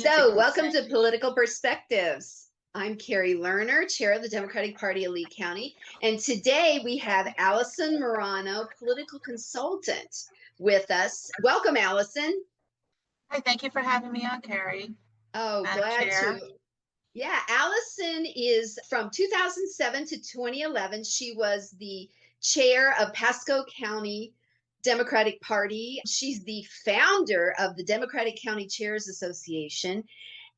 So, welcome to Political Perspectives. I'm Kari Lerner, chair of the Democratic Party of Lee County, and today we have Alison Morano, political consultant, with us. Welcome, Alison. Hi, thank you for having me on, Kari. Oh, glad Chair. to. Yeah, Alison is from 2007 to 2011. She was the chair of Pasco County Democratic Party. She's the founder of the Democratic County Chairs Association.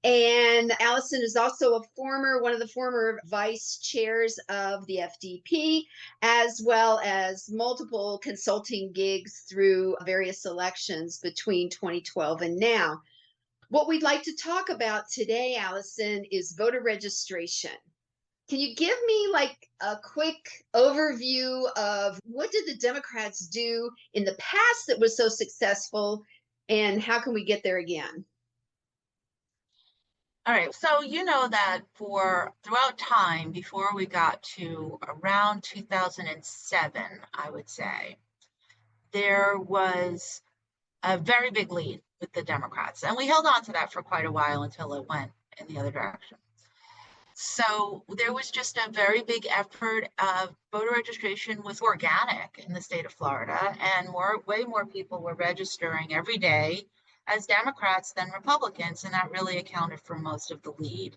And Alison is also one of the former vice chairs of the FDP, as well as multiple consulting gigs through various elections between 2012 and now. What we'd like to talk about today, Alison, is voter registration. Can you give me like a quick overview of what did the Democrats do in the past that was so successful, and how can we get there again? All right, so you know that throughout time, before we got to around 2007, I would say, there was a very big lead with the Democrats. And we held on to that for quite a while until it went in the other direction. So there was just a very big effort of voter registration was organic in the state of Florida, and way more people were registering every day as Democrats than Republicans, and that really accounted for most of the lead.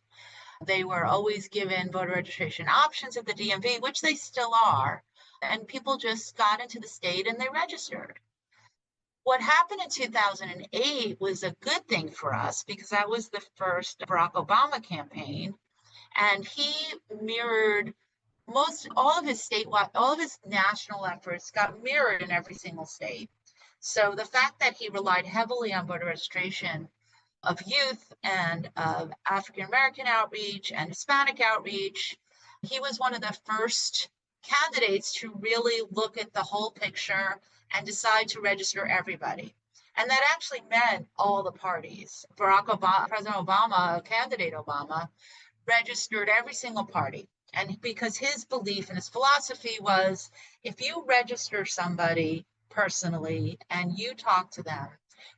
They were always given voter registration options at the DMV, which they still are, and people just got into the state and they registered. What happened in 2008 was a good thing for us because that was the first Barack Obama campaign. And he mirrored all of his national efforts got mirrored in every single state. So the fact that he relied heavily on voter registration of youth and of African American outreach and Hispanic outreach, he was one of the first candidates to really look at the whole picture and decide to register everybody. And that actually meant all the parties. President Obama, candidate Obama, registered every single party. And because his belief and his philosophy was, if you register somebody personally and you talk to them,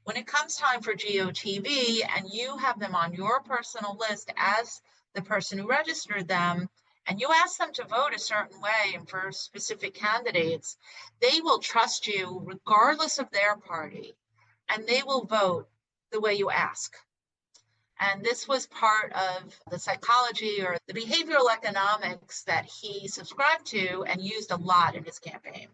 when it comes time for GOTV and you have them on your personal list as the person who registered them, and you ask them to vote a certain way and for specific candidates, they will trust you regardless of their party, and they will vote the way you ask. And this was part of the psychology or the behavioral economics that he subscribed to and used a lot in his campaign.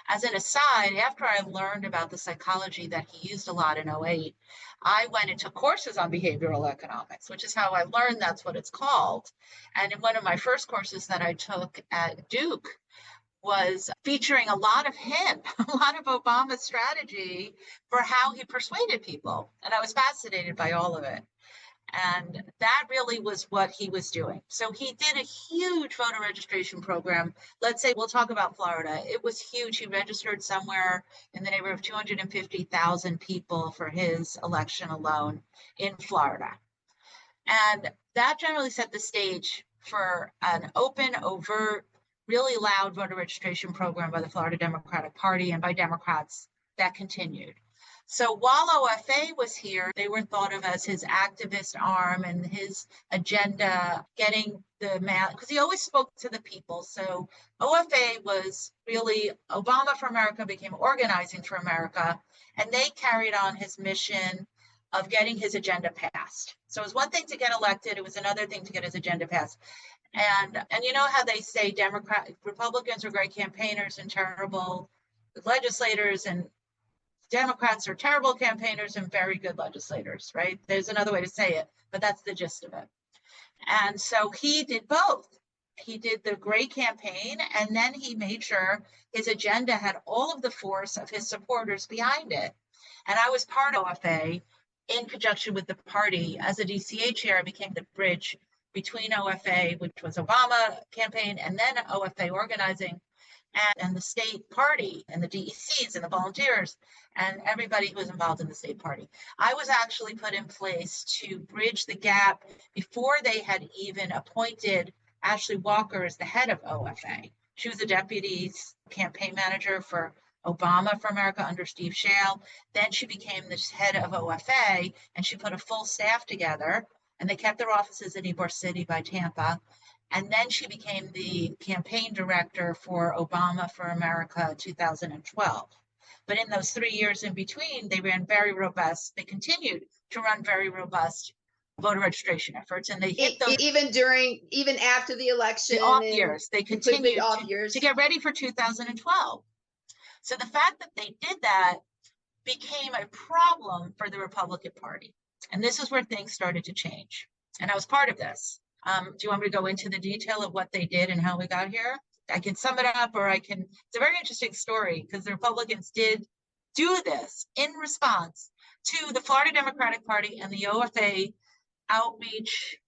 As an aside, after I learned about the psychology that he used a lot in 2008, I went into courses on behavioral economics, which is how I learned that's what it's called. And in one of my first courses that I took at Duke was featuring a lot of him, a lot of Obama's strategy for how he persuaded people. And I was fascinated by all of it. And that really was what he was doing. So he did a huge voter registration program. Let's say we'll talk about Florida. It was huge. He registered somewhere in the neighborhood of 250,000 people for his election alone in Florida. And that generally set the stage for an open, overt, really loud voter registration program by the Florida Democratic Party and by Democrats that continued. So while OFA was here, they were thought of as his activist arm and his agenda, getting the man, because he always spoke to the people. So OFA was really Obama for America became Organizing for America, and they carried on his mission of getting his agenda passed. So it was one thing to get elected, it was another thing to get his agenda passed. And you know how they say Republicans are great campaigners and terrible legislators, and Democrats are terrible campaigners and very good legislators, right? There's another way to say it, but that's the gist of it. And so he did both. He did the great campaign, and then he made sure his agenda had all of the force of his supporters behind it. And I was part of OFA in conjunction with the party. As a DCA chair, I became the bridge between OFA, which was Obama campaign, and then OFA Organizing, and the state party and the DECs and the volunteers and everybody who was involved in the state party. I was actually put in place to bridge the gap before they had even appointed Ashley Walker as the head of OFA. She was a deputy campaign manager for Obama for America under Steve Shale. Then she became the head of OFA, and she put a full staff together, and they kept their offices in Ybor City by Tampa. And then she became the campaign director for Obama for America 2012. But in those 3 years in between, they continued to run very robust voter registration efforts, and they hit those even after the election, the off years. They continued to get ready for 2012. So the fact that they did that became a problem for the Republican Party. And this is where things started to change. And I was part of this. Do you want me to go into the detail of what they did and how we got here? I can sum it up, or it's a very interesting story, because the Republicans did do this in response to the Florida Democratic Party and the OFA outreach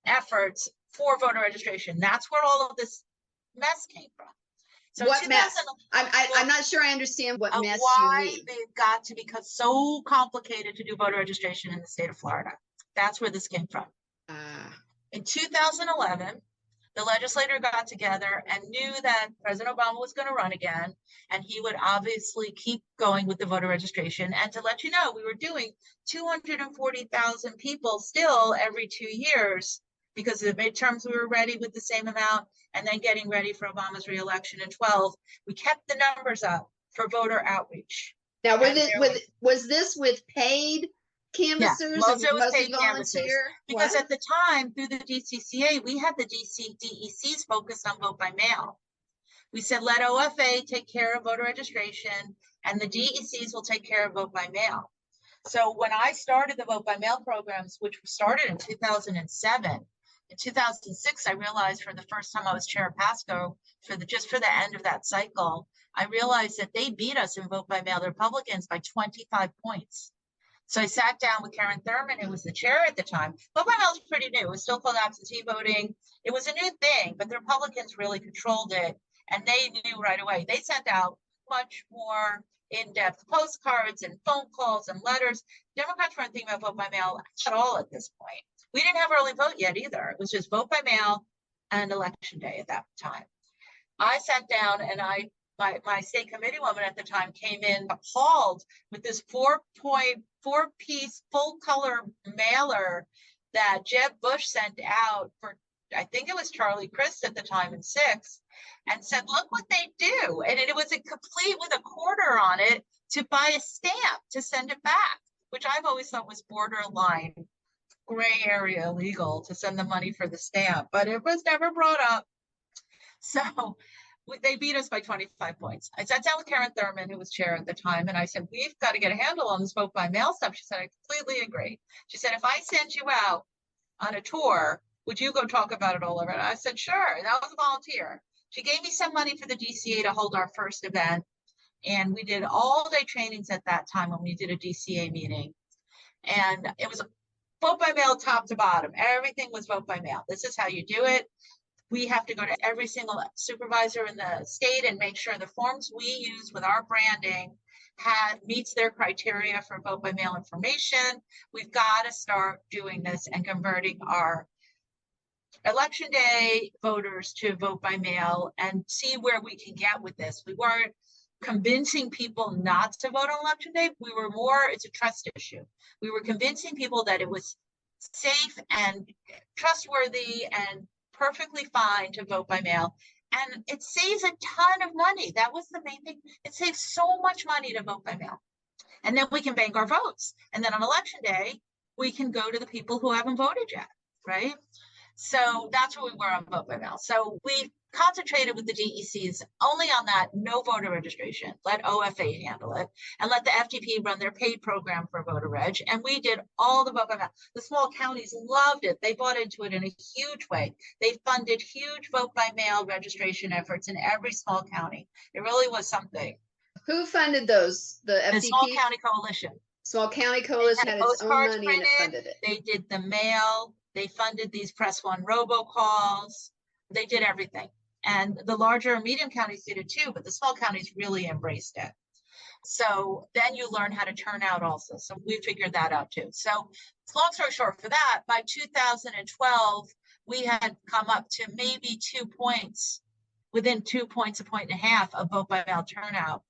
efforts for voter registration. That's where all of this mess came from. So what mess? I'm not sure I understand what mess why you mean. They got to become so complicated to do voter registration in the state of Florida. That's where this came from. In 2011, the legislature got together and knew that President Obama was going to run again, and he would obviously keep going with the voter registration. And to let you know, we were doing 240,000 people still every 2 years, because the midterms we were ready with the same amount, and then getting ready for Obama's reelection in 12. We kept the numbers up for voter outreach. Now, was this with paid canvassers? Yeah, most it was paid volunteer? Because at the time, through the DCCA, we had the DECs focused on vote by mail. We said, let OFA take care of voter registration, and the DECs will take care of vote by mail. So when I started the vote by mail programs, which started in 2007, in 2006, I realized for the first time I was chair of PASCO, just for the end of that cycle, I realized that they beat us in vote by mail, the Republicans, by 25 points. So I sat down with Karen Thurman, who was the chair at the time. Vote by mail was pretty new. It was still called absentee voting. It was a new thing, but the Republicans really controlled it, and they knew right away. They sent out much more in-depth postcards and phone calls and letters. Democrats weren't thinking about vote by mail at all at this point. We didn't have early vote yet either. It was just vote by mail and election day at that time. I sat down, and my state committee woman at the time came in appalled with this 4-piece full color mailer that Jeb Bush sent out for, I think it was Charlie Crist at the time in 6, and said, look what they do. And it was complete with a quarter on it to buy a stamp to send it back, which I've always thought was borderline gray area illegal to send the money for the stamp, but it was never brought up. So they beat us by 25 points. I sat down with Karen Thurman, who was chair at the time, and I said, we've got to get a handle on this vote by mail stuff. She said, I completely agree. She said, if I send you out on a tour, would you go talk about it all over? And I said, sure. And that was a volunteer. She gave me some money for the DCA to hold our first event. And we did all-day trainings at that time when we did a DCA meeting. And it was vote by mail top to bottom. Everything was vote by mail. This is how you do it. We have to go to every single supervisor in the state and make sure the forms we use with our branding meets their criteria for vote by mail information. We've got to start doing this and converting our election day voters to vote by mail and see where we can get with this. We weren't convincing people not to vote on election day. We were it's a trust issue. We were convincing people that it was safe and trustworthy and perfectly fine to vote by mail. And it saves a ton of money. That was the main thing. It saves so much money to vote by mail. And then we can bank our votes. And then on election day, we can go to the people who haven't voted yet, right? So that's where we were on vote by mail. So we concentrated with the DECs only on that, no voter registration. Let OFA handle it, and let the FDP run their paid program for voter reg. And we did all the vote by mail. The small counties loved it. They bought into it in a huge way. They funded huge vote by mail registration efforts in every small county. It really was something. Who funded those? The FDP? The Small County Coalition. Small County Coalition had its own money printed, and it funded it. They did the mail. They funded these press one robocalls. They did everything. And the larger and medium counties did it too, but the small counties really embraced it. So then you learn how to turn out also. So we figured that out too. So long story short, for that, by 2012, we had come up to maybe 2 points, within 2 points, a point and a half of vote by mail turnout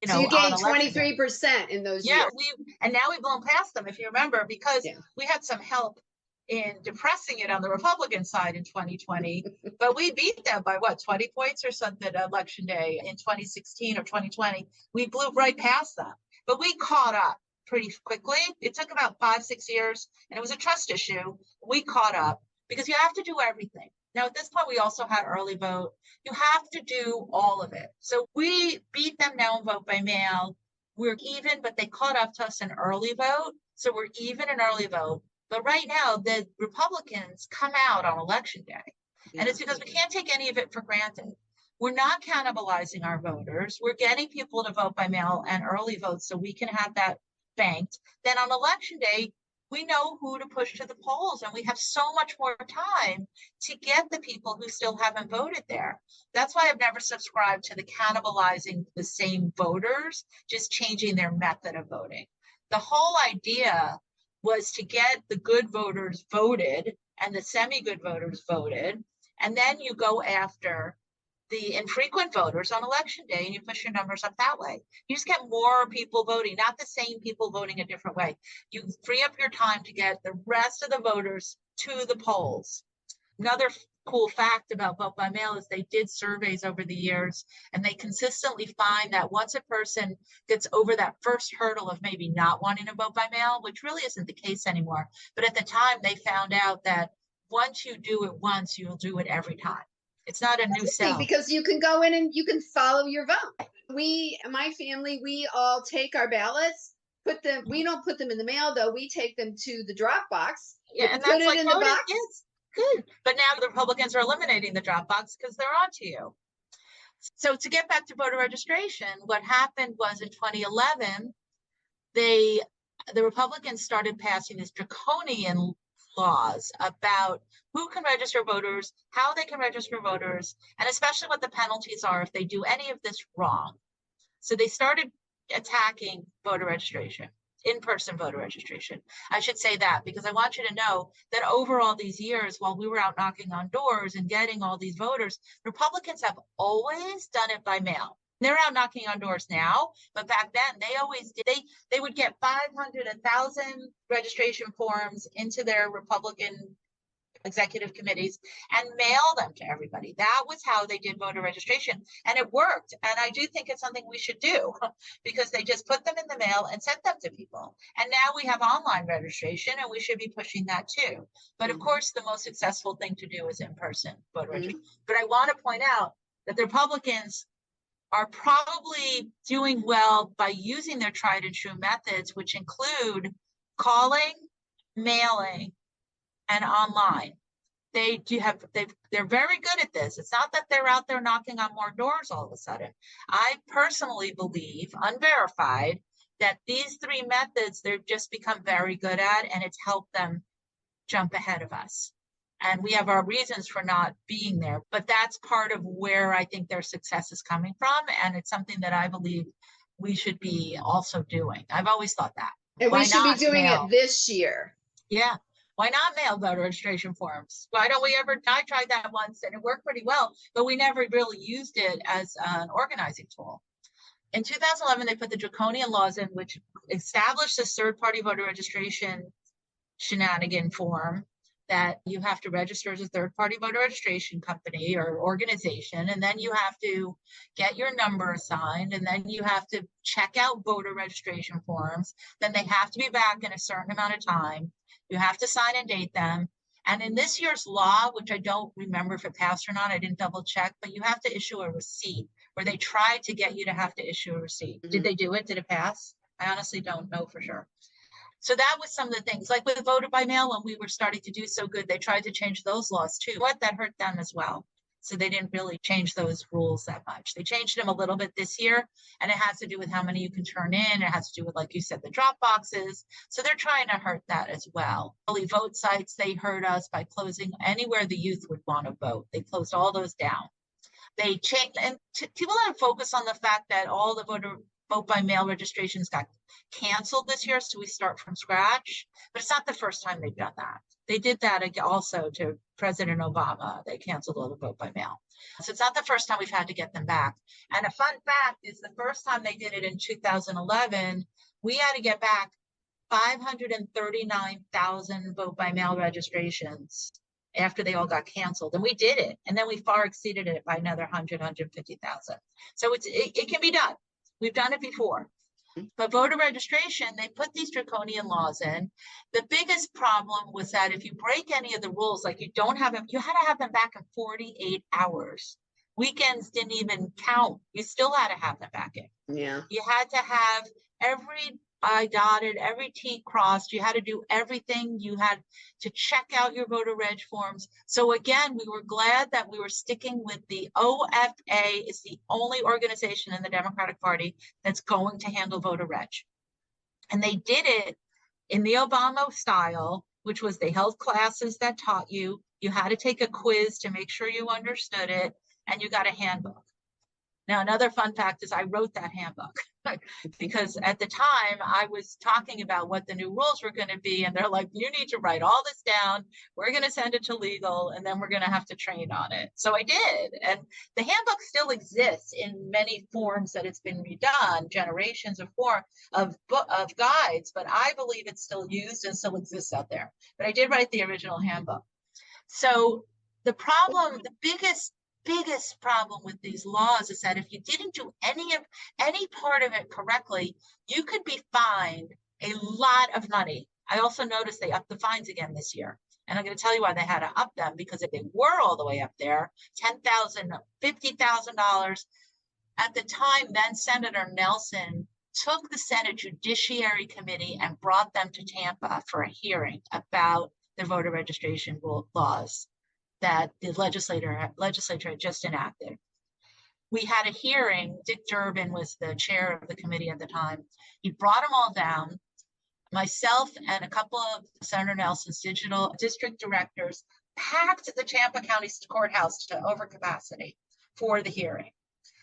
So you on gained election day. 23% in those Yeah, years. and now we've blown past them, if you remember, because Yeah. we had some help in depressing it on the Republican side in 2020, but we beat them by what, 20 points or something election day in 2016 or 2020. We blew right past them, but we caught up pretty quickly. It took about 5-6 years, and it was a trust issue. We caught up because you have to do everything. Now, at this point, we also had early vote. You have to do all of it. So we beat them now in vote by mail. We're even, but they caught up to us in early vote. So we're even in early vote. But right now, the Republicans come out on election day. Yeah. And it's because we can't take any of it for granted. We're not cannibalizing our voters. We're getting people to vote by mail and early vote so we can have that banked. Then on election day, we know who to push to the polls, and we have so much more time to get the people who still haven't voted there. That's why I've never subscribed to the cannibalizing the same voters, just changing their method of voting. The whole idea was to get the good voters voted and the semi-good voters voted, and then you go after the infrequent voters on election day and you push your numbers up that way. You just get more people voting, not the same people voting a different way. You free up your time to get the rest of the voters to the polls. Another cool fact about vote by mail is they did surveys over the years, and they consistently find that once a person gets over that first hurdle of maybe not wanting to vote by mail, which really isn't the case anymore, but at the time they found out that once you do it once, you'll do it every time. It's not a new sell. Because you can go in and you can follow your vote. My family, we all take our ballots, we don't put them in the mail though. We take them to the drop box. Yeah, and put it in the box. Yes, good. But now the Republicans are eliminating the drop box because they're onto you. So to get back to voter registration, what happened was in 2011, the Republicans started passing these draconian laws about who can register voters, how they can register voters, and especially what the penalties are if they do any of this wrong. So they started attacking voter registration, in-person voter registration. I should say that because I want you to know that over all these years, while we were out knocking on doors and getting all these voters, Republicans have always done it by mail. They're out knocking on doors now, but back then they always did. They would get 500, 1,000 registration forms into their Republican executive committees and mail them to everybody. That was how they did voter registration, and it worked. And I do think it's something we should do because they just put them in the mail and sent them to people. And now we have online registration, and we should be pushing that too. But of course, the most successful thing to do is in-person voter registration. But I want to point out that the Republicans are probably doing well by using their tried and true methods, which include calling, mailing, and online. They're very good at this. It's not that they're out there knocking on more doors all of a sudden. I personally believe, unverified, that these three methods they've just become very good at, and it's helped them jump ahead of us. And we have our reasons for not being there, but that's part of where I think their success is coming from. And it's something that I believe we should be also doing. I've always thought that. And we should be doing it this year. Yeah. Why not mail voter registration forms? Why don't we ever? I tried that once and it worked pretty well, but we never really used it as an organizing tool. In 2011, they put the draconian laws in, which established this third-party voter registration shenanigan form that you have to register as a third-party voter registration company or organization, and then you have to get your number assigned, and then you have to check out voter registration forms. Then they have to be back in a certain amount of time. You have to sign and date them. And in this year's law, which I don't remember if it passed or not, I didn't double check, but you have to issue a receipt, where they tried to get you to have to issue a receipt. Did they do it? Did it pass? I honestly don't know for sure. So that was some of the things, like with voter by mail, when we were starting to do so good, they tried to change those laws too. What that hurt them as well. So they didn't really change those rules that much. They changed them a little bit this year, and it has to do with how many you can turn in. It has to do with, like you said, the drop boxes. So they're trying to hurt that as well. Early vote sites, they hurt us by closing anywhere the youth would want to vote. They closed all those down. They changed, and people don't focus on the fact that all the vote by mail registrations got canceled this year, so we start from scratch. But it's not the first time they've done that. They did that also to President Obama. They canceled all the vote by mail. So it's not the first time we've had to get them back. And a fun fact is the first time they did it in 2011, we had to get back 539,000 vote by mail registrations after they all got canceled. And we did it. And then we far exceeded it by another 150,000. So it can be done. We've done it before. But voter registration, they put these draconian laws in. The biggest problem was that if you break any of the rules, like you don't have them, you had to have them back in 48 hours. Weekends didn't even count. You still had to have them back in. Yeah. You had to have every I dotted, every T crossed. You had to do everything. You had to check out your voter reg forms. So again, we were glad that we were sticking with the OFA is the only organization in the Democratic Party that's going to handle voter reg. And they did it in the Obama style, which was they held classes that taught you. You had to take a quiz to make sure you understood it, and you got a handbook. Now, another fun fact is I wrote that handbook because at the time I was talking about what the new rules were going to be. And they're like, you need to write all this down. We're going to send it to legal and then we're going to have to train on it. So I did. And the handbook still exists in many forms that it's been redone, generations of guides, but I believe it's still used and still exists out there. But I did write the original handbook. So the problem, the biggest problem with these laws is that if you didn't do any part of it correctly, you could be fined a lot of money. I also noticed they upped the fines again this year. And I'm going to tell you why they had to up them, because if they were all the way up there, $10,000, $50,000, at the time, then Senator Nelson took the Senate Judiciary Committee and brought them to Tampa for a hearing about the voter registration laws that the legislature had just enacted. We had a hearing. Dick Durbin was the chair of the committee at the time. He brought them all down. Myself and a couple of Senator Nelson's district directors packed the Tampa County Courthouse to overcapacity for the hearing.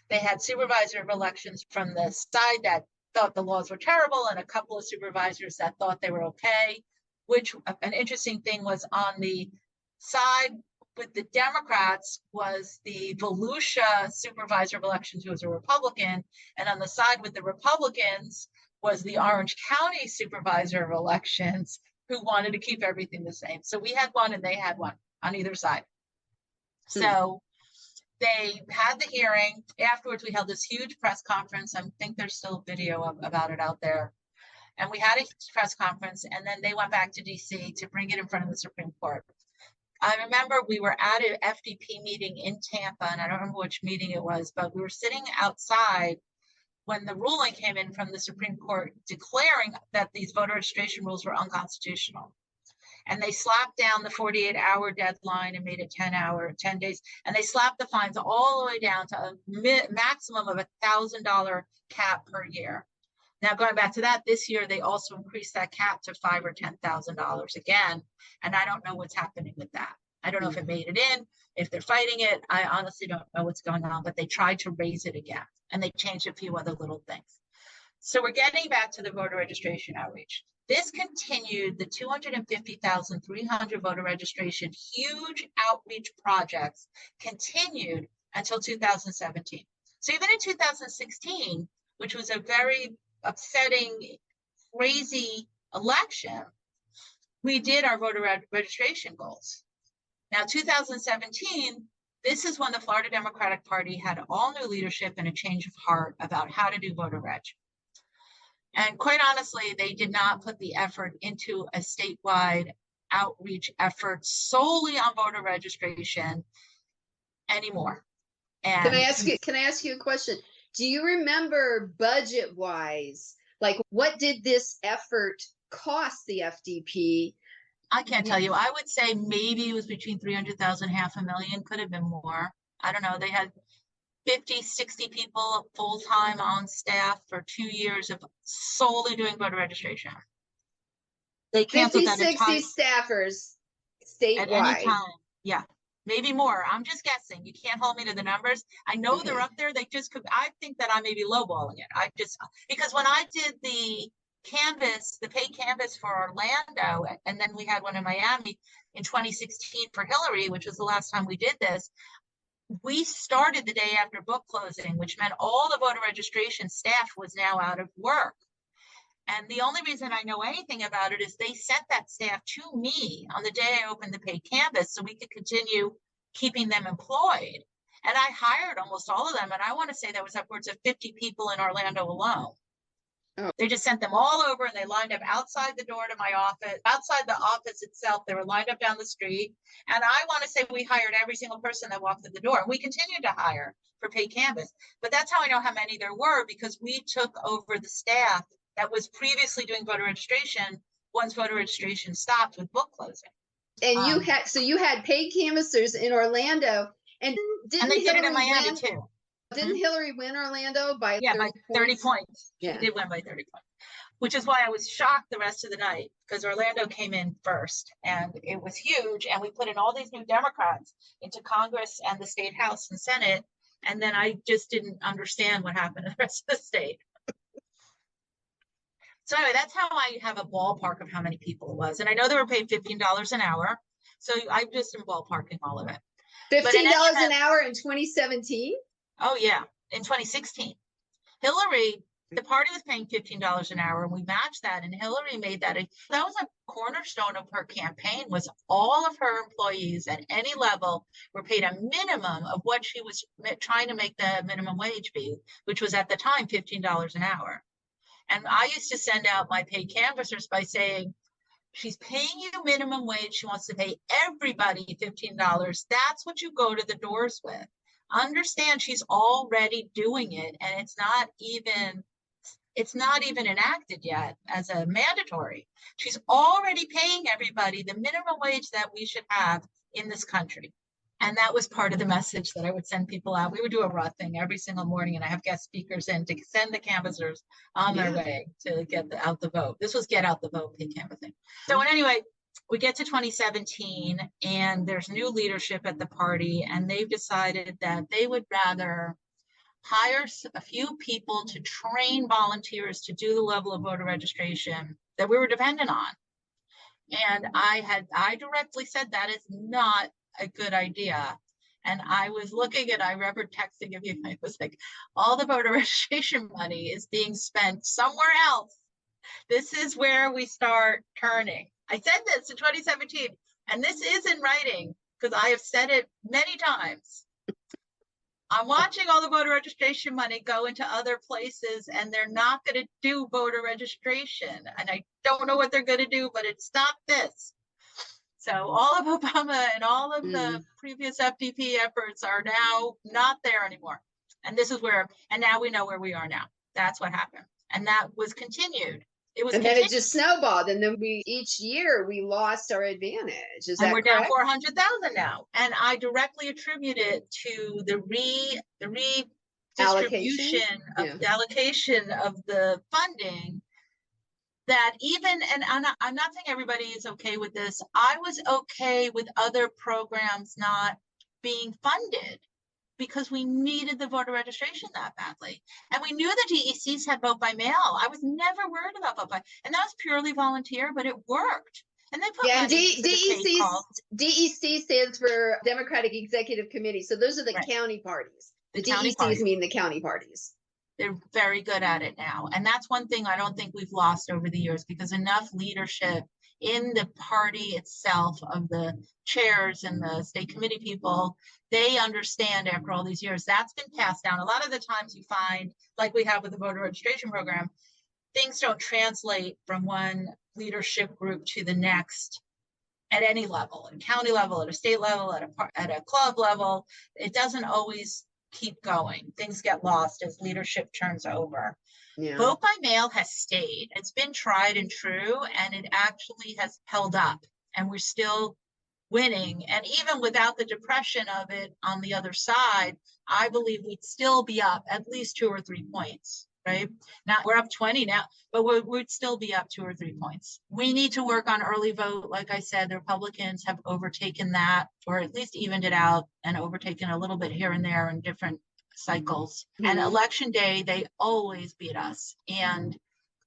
They had supervisor of elections from the side that thought the laws were terrible and a couple of supervisors that thought they were okay, which an interesting thing was on the side with the Democrats was the Volusia supervisor of elections, who was a Republican, and on the side with the Republicans was the Orange County supervisor of elections, who wanted to keep everything the same. So we had one and they had one on either side. So they had the hearing. Afterwards, we held this huge press conference. I think there's still video about it out there. And we had a press conference, and then they went back to DC to bring it in front of the Supreme Court. I remember we were at an FDP meeting in Tampa, and I don't remember which meeting it was, but we were sitting outside when the ruling came in from the Supreme Court declaring that these voter registration rules were unconstitutional. And they slapped down the 48-hour deadline and made it 10 days. And they slapped the fines all the way down to a maximum of $1,000 cap per year. Now, going back to that, this year, they also increased that cap to $5,000 or $10,000 again. And I don't know what's happening with that. I don't know if it made it in, if they're fighting it. I honestly don't know what's going on, but they tried to raise it again. And they changed a few other little things. So we're getting back to the voter registration outreach. This continued the 250,300 voter registration, huge outreach projects continued until 2017. So even in 2016, which was a very upsetting, crazy election, we did our voter registration goals. Now, 2017, this is when the Florida Democratic Party had all new leadership and a change of heart about how to do voter reg. And quite honestly, they did not put the effort into a statewide outreach effort solely on voter registration anymore. And Can I ask you a question? Do you remember budget-wise, like what did this effort cost the FDP? I can't tell you. I would say maybe it was between 300,000, $500,000, could have been more. I don't know. They had 50, 60 people full-time on staff for 2 years of solely doing voter registration. They canceled 50, 60 staffers statewide. At any time. Yeah, maybe more. I'm just guessing. You can't hold me to the numbers. I know they're up there. They just could. I think that I may be lowballing it. Because when I did the canvas, the paid canvas for Orlando, and then we had one in Miami in 2016 for Hillary, which was the last time we did this. We started the day after book closing, which meant all the voter registration staff was now out of work. And the only reason I know anything about it is they sent that staff to me on the day I opened the paid canvas so we could continue keeping them employed. And I hired almost all of them. And I want to say that was upwards of 50 people in Orlando alone. Oh. They just sent them all over and they lined up outside the door to my office, outside the office itself. They were lined up down the street. And I want to say we hired every single person that walked through the door. And we continued to hire for paid canvas. But that's how I know how many there were, because we took over the staff that was previously doing voter registration once voter registration stopped with book closing. And you had paid canvassers in Orlando, and they did it in Miami too. Didn't Hillary win Orlando by 30 points? Yeah. She did win by 30 points, which is why I was shocked the rest of the night, because Orlando came in first and it was huge. And we put in all these new Democrats into Congress and the state house and Senate. And then I just didn't understand what happened in the rest of the state. So anyway, that's how I have a ballpark of how many people it was. And I know they were paid $15 an hour. So I just am ballparking all of it. $15 an hour in 2017? Oh, yeah. In 2016. Hillary, the party was paying $15 an hour, and we matched that. And Hillary made that. That was a cornerstone of her campaign, was all of her employees at any level were paid a minimum of what she was trying to make the minimum wage be, which was at the time $15 an hour. And I used to send out my paid canvassers by saying, she's paying you minimum wage. She wants to pay everybody $15. That's what you go to the doors with. Understand she's already doing it, and it's not even enacted yet as a mandatory. She's already paying everybody the minimum wage that we should have in this country. And that was part of the message that I would send people out. We would do a raw thing every single morning, and I have guest speakers in to send the canvassers on their way to get out the vote. This was get out the vote paid canvassing. So anyway, we get to 2017 and there's new leadership at the party, and they've decided that they would rather hire a few people to train volunteers to do the level of voter registration that we were dependent on. And I directly said that is not a good idea. And I was looking and I remember texting you. I was like, all the voter registration money is being spent somewhere else. This is where we start turning. I said this in 2017, and this is in writing because I have said it many times. I'm watching all the voter registration money go into other places, and they're not going to do voter registration. And I don't know what they're going to do, but it's not this. So all of Obama and all of the previous FDP efforts are now not there anymore. And this is where, and now we know where we are now. That's what happened. And that was continued. And then it just snowballed. And then each year we lost our advantage. Is that correct? Down 400,000 now. And I directly attribute it to the redistribution of the allocation of the funding. That even, and I'm not saying everybody is okay with this. I was okay with other programs not being funded because we needed the voter registration that badly. And we knew the DECs had vote by mail. I was never worried about vote by, and that was purely volunteer, but it worked. And they put DEC stands for Democratic Executive Committee. So those are the county parties. The DECs mean the county parties. They're very good at it now. And that's one thing I don't think we've lost over the years, because enough leadership in the party itself of the chairs and the state committee people, they understand after all these years, that's been passed down. A lot of the times you find, like we have with the voter registration program, things don't translate from one leadership group to the next at any level, at a county level, at a state level, at a club level. It doesn't always keep going. Things get lost as leadership turns over. Vote by mail has stayed. It's been tried and true, and it actually has held up, and we're still winning. And even without the depression of it on the other side, I believe we'd still be up at least 2 or 3 points, right? Now we're up 20 now, but we'd still be up 2 or 3 points. We need to work on early vote. Like I said, the Republicans have overtaken that, or at least evened it out and overtaken a little bit here and there in different cycles. And election day, they always beat us. And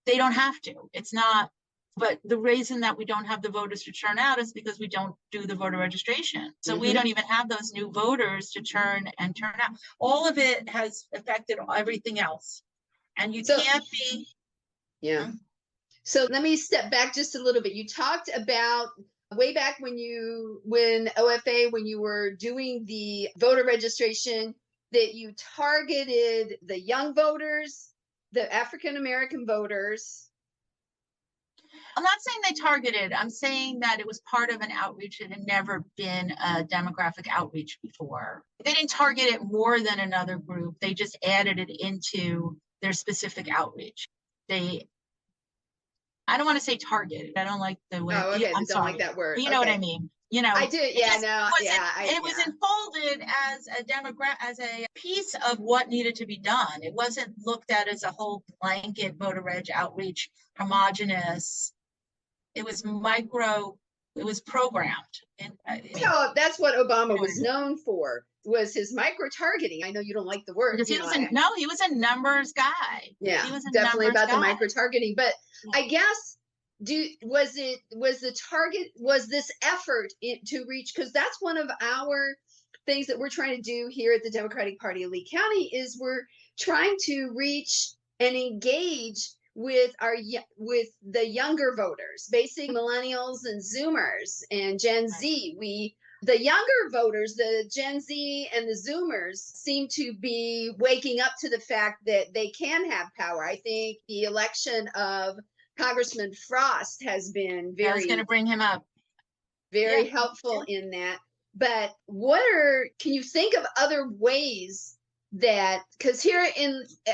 They don't have to. It's not, but the reason that we don't have the voters to turn out is because we don't do the voter registration. So we don't even have those new voters to turn out. All of it has affected everything else. And you can't be. Yeah. So let me step back just a little bit. You talked about way back when OFA, when you were doing the voter registration, that you targeted the young voters, the African American voters. I'm not saying they targeted. I'm saying that it was part of an outreach. It had never been a demographic outreach before. They didn't target it more than another group. They just added it into their specific outreach. I don't want to say targeted. I don't like the way. Oh, okay. I'm sorry. Like that word. You know what I mean? You know, I do. Yeah, no. It was unfolded as as a piece of what needed to be done. It wasn't looked at as a whole blanket voter reg outreach, homogenous. It was micro. It was programmed. That's what Obama was known for, was his micro targeting. I know you don't like the word. Because he was a numbers guy. Yeah, he was definitely about the micro targeting. But I guess was this effort to reach, because that's one of our things that we're trying to do here at the Democratic Party of Lee County, is we're trying to reach and engage with the younger voters, basically millennials and Zoomers and Gen Z. The younger voters, the Gen Z and the Zoomers, seem to be waking up to the fact that they can have power. I think the election of Congressman Frost has been I was going to bring him up. Very helpful in that. But can you think of other ways that, because here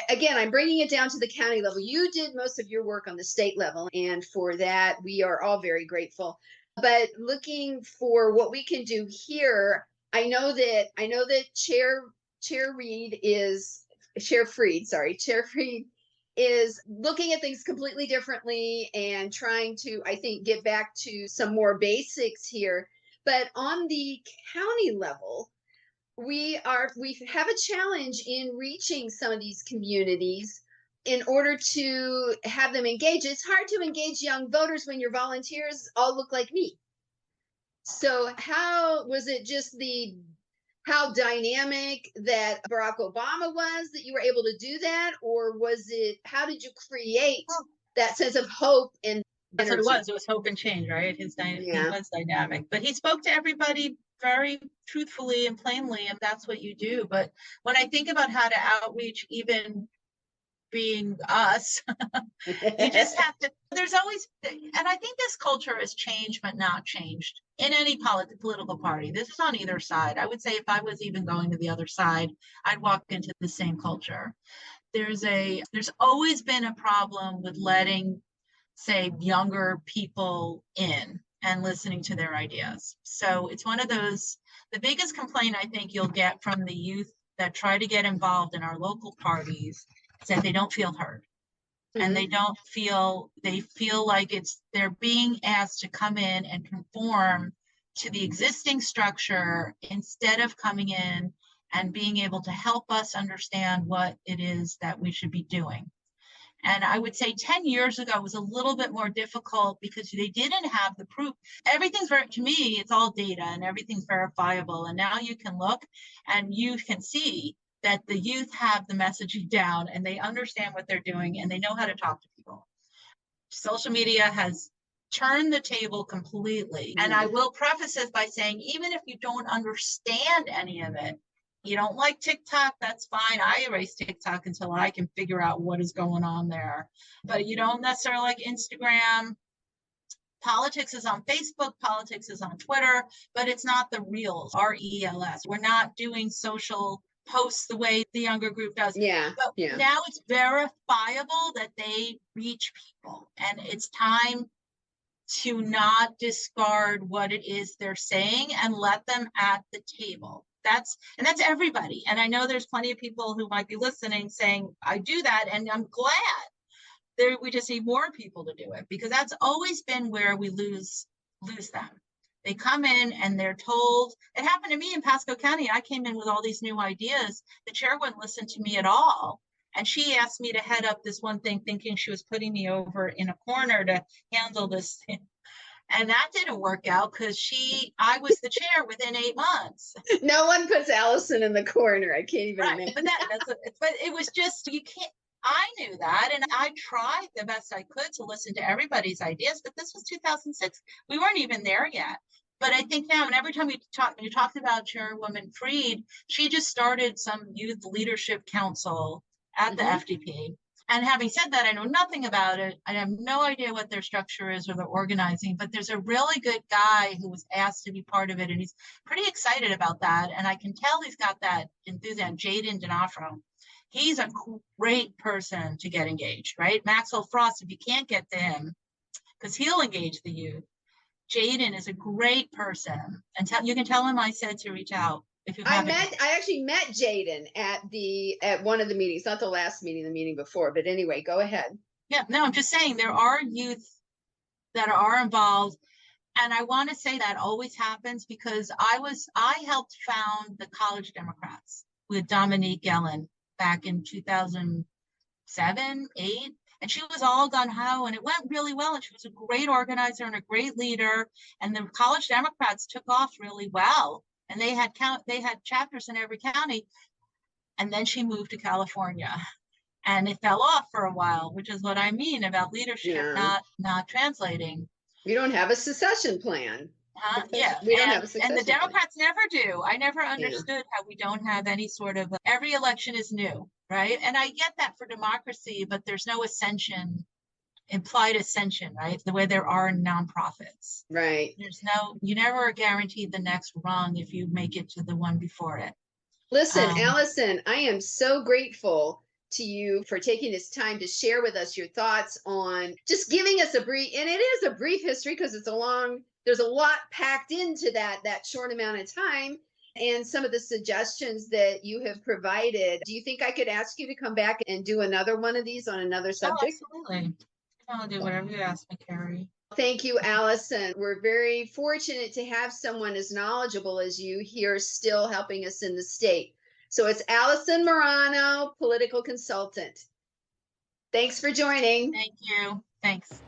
again, I'm bringing it down to the county level. You did most of your work on the state level, and for that, we are all very grateful. But looking for what we can do here, I know that Chair Freed is looking at things completely differently and trying to, I think, get back to some more basics here. But on the county level, we have a challenge in reaching some of these communities in order to have them engage. It's hard to engage young voters when your volunteers all look like me. So how was it, just how dynamic that Barack Obama was, that you were able to do that? Or how did you create that sense of hope and That's energy? What it was. It was hope and change, right? He was dynamic, but he spoke to everybody very truthfully and plainly, and that's what you do. But when I think about how to outreach, even being us, you just have to, there's always, and I think this culture has changed, but not changed in any political party. This is on either side. I would say if I was even going to the other side, I'd walk into the same culture. There's always been a problem with letting, say, younger people in and listening to their ideas. So it's one of those, the biggest complaint I think you'll get from the youth that try to get involved in our local parties is that they don't feel heard. And they feel like they're being asked to come in and conform to the existing structure instead of coming in and being able to help us understand what it is that we should be doing. And I would say 10 years ago was a little bit more difficult because they didn't have the proof. To me, it's all data and everything's verifiable. And now you can look and you can see that the youth have the messaging down and they understand what they're doing and they know how to talk to people. Social media has turned the table completely. And I will preface this by saying, even if you don't understand any of it, you don't like TikTok, that's fine. I erase TikTok until I can figure out what is going on there. But you don't necessarily like Instagram. Politics is on Facebook, politics is on Twitter, but it's not the reels, RELS. We're not doing social posts the way the younger group does. But now it's verifiable that they reach people. And it's time to not discard what it is they're saying and let them at the table. That's everybody. And I know there's plenty of people who might be listening saying, I do that, and I'm glad. We just need more people to do it, because that's always been where we lose them. They come in and they're told, it happened to me in Pasco County. I came in with all these new ideas. The chair wouldn't listen to me at all. And she asked me to head up this one thing, thinking she was putting me over in a corner to handle this thing. And that didn't work out because I was the chair within 8 months. No one puts Alison in the corner. I can't even Right. imagine. But it was just, you can't, I knew that. And I tried the best I could to listen to everybody's ideas, but this was 2006. We weren't even there yet. But I think now, and every time you talked about Chairwoman Freed, she just started some youth leadership council at the FDP. And having said that, I know nothing about it. I have no idea what their structure is or their organizing, but there's a really good guy who was asked to be part of it. And he's pretty excited about that. And I can tell he's got that enthusiasm. Jaden D'Onofrio. He's a great person to get engaged, right? Maxwell Frost, if you can't get to him, because he'll engage the youth. Jaden is a great person. And you can tell him I said to reach out. I actually met Jaden at one of the meetings, not the last meeting, the meeting before, but anyway, go ahead. Yeah, no, I'm just saying there are youth that are involved. And I want to say that always happens because I helped found the College Democrats with Dominique Gellin back in 2007, 8. And she was all gung-ho, and it went really well. And she was a great organizer and a great leader. And the College Democrats took off really well. And they had chapters in every county. And then she moved to California. And it fell off for a while, which is what I mean about leadership not translating. We don't have a secession plan. Yeah, we don't have a succession and the Democrats plan. never do. I never understood how we don't have any sort of every election is new, right? And I get that for democracy, but there's no implied ascension, right? The way there are in nonprofits, right? You never are guaranteed the next rung if you make it to the one before it. Listen, Alison, I am so grateful to you for taking this time to share with us your thoughts on just giving us a brief, and it is a brief history because there's a lot packed into that short amount of time, and some of the suggestions that you have provided. Do you think I could ask you to come back and do another one of these on another subject? Oh, absolutely. I'll do whatever you ask me, Kari. Thank you, Alison. We're very fortunate to have someone as knowledgeable as you here still helping us in the state. So it's Alison Morano, political consultant. Thanks for joining. Thank you. Thanks.